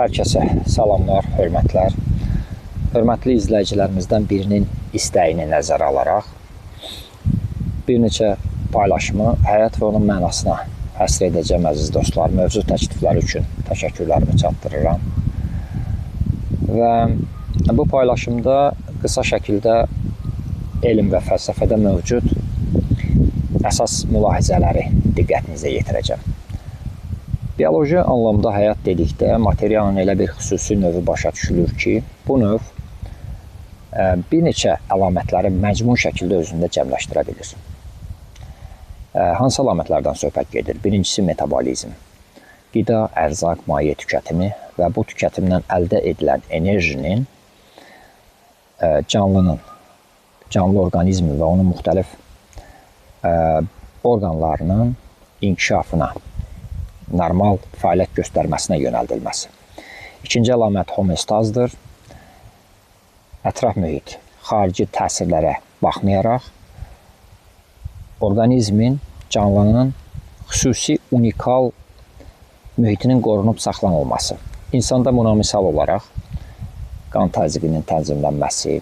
Hər kəsə salamlar, hörmətlər. Hörmətli izləyicilərimizdən birinin istəyini nəzərə alaraq bir neçə paylaşımı həyat və onun mənasına həsr edəcəm əziz dostlar. Mövzu təklifləri üçün təşəkkürlərimi çatdırıram. Və bu paylaşımda qısa şəkildə elm və fəlsəfədə mövcud əsas mülahizələri diqqətinizə yetirəcəm. Bioloji anlamda həyat dedikdə materialın elə bir xüsusi növü başa düşülür ki, bu növ bir neçə əlamətləri məcmun şəkildə özündə cəmləşdirə bilir. Hansı əlamətlərdən söhbət gedir? Birincisi metabolizm. Qida, ərzaq, maye tükətimi və bu tükətimdən əldə edilən enerjinin canlı orqanizmi və onun müxtəlif orqanlarının inkişafına, normal fəaliyyət göstərməsinə yönəldilməsi. İkinci əlamət homeostazdır. Ətraf mühit, xarici təsirlərə baxmayaraq, orqanizmin, canlının xüsusi, unikal mühitinin qorunub saxlanılması. İnsanda buna misal olaraq qan təzyiqinin tənzimlənməsi,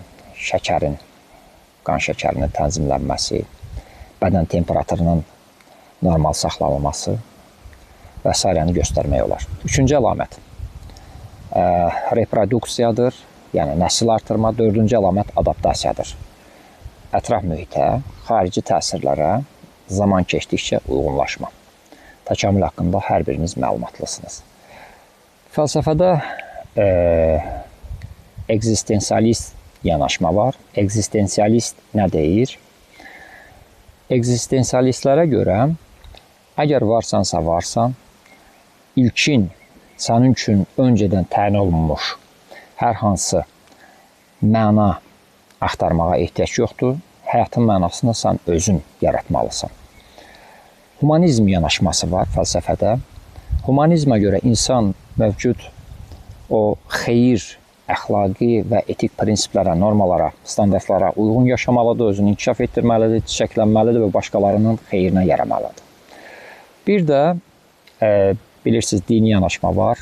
qan şəkərinin tənzimlənməsi, bədən temperaturunun normal saxlanılması və s. göstərmək olar. Üçüncü əlamət reproduksiyadır, yəni nəsil artırma. Dördüncü əlamət adaptasiyadır. Ətraf mühitə, xarici təsirlərə zaman keçdikcə uyğunlaşma. Təkamül haqqında hər biriniz məlumatlısınız. Fəlsəfədə ekzistensialist yanaşma var. Ekzistensialist nə deyir? Ekzistensialistlərə görə əgər varsansa varsan, ilkin sənin üçün öncədən təyin olunmuş hər hansı məna axtarmağa ehtiyac yoxdur. Həyatın mənasını sən özün yaratmalısan. Humanizm yanaşması var fəlsəfədə. Humanizmə görə insan mövcud o xeyir, əxlaqi və etik prinsiplərə, normalara, standartlara uyğun yaşamalıdır, özünü inkişaf etdirməlidir, çiçəklənməlidir və başqalarının xeyrinə yaramalıdır. Bir də bilirsiniz, dini yanaşma var.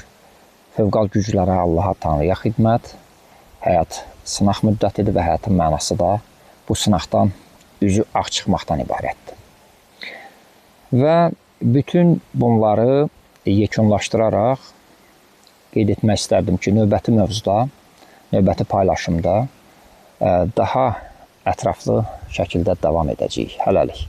Fövqəladə güclərə, Allaha, Tanrıya xidmət, həyat sınaq müddətidir və həyatın mənası da bu sınaqdan üzü ağ çıxmaqdan ibarətdir. Və bütün bunları yekunlaşdıraraq qeyd etmək istərdim ki, növbəti mövzuda, növbəti paylaşımda daha ətraflı şəkildə davam edəcəyik. Hələlik.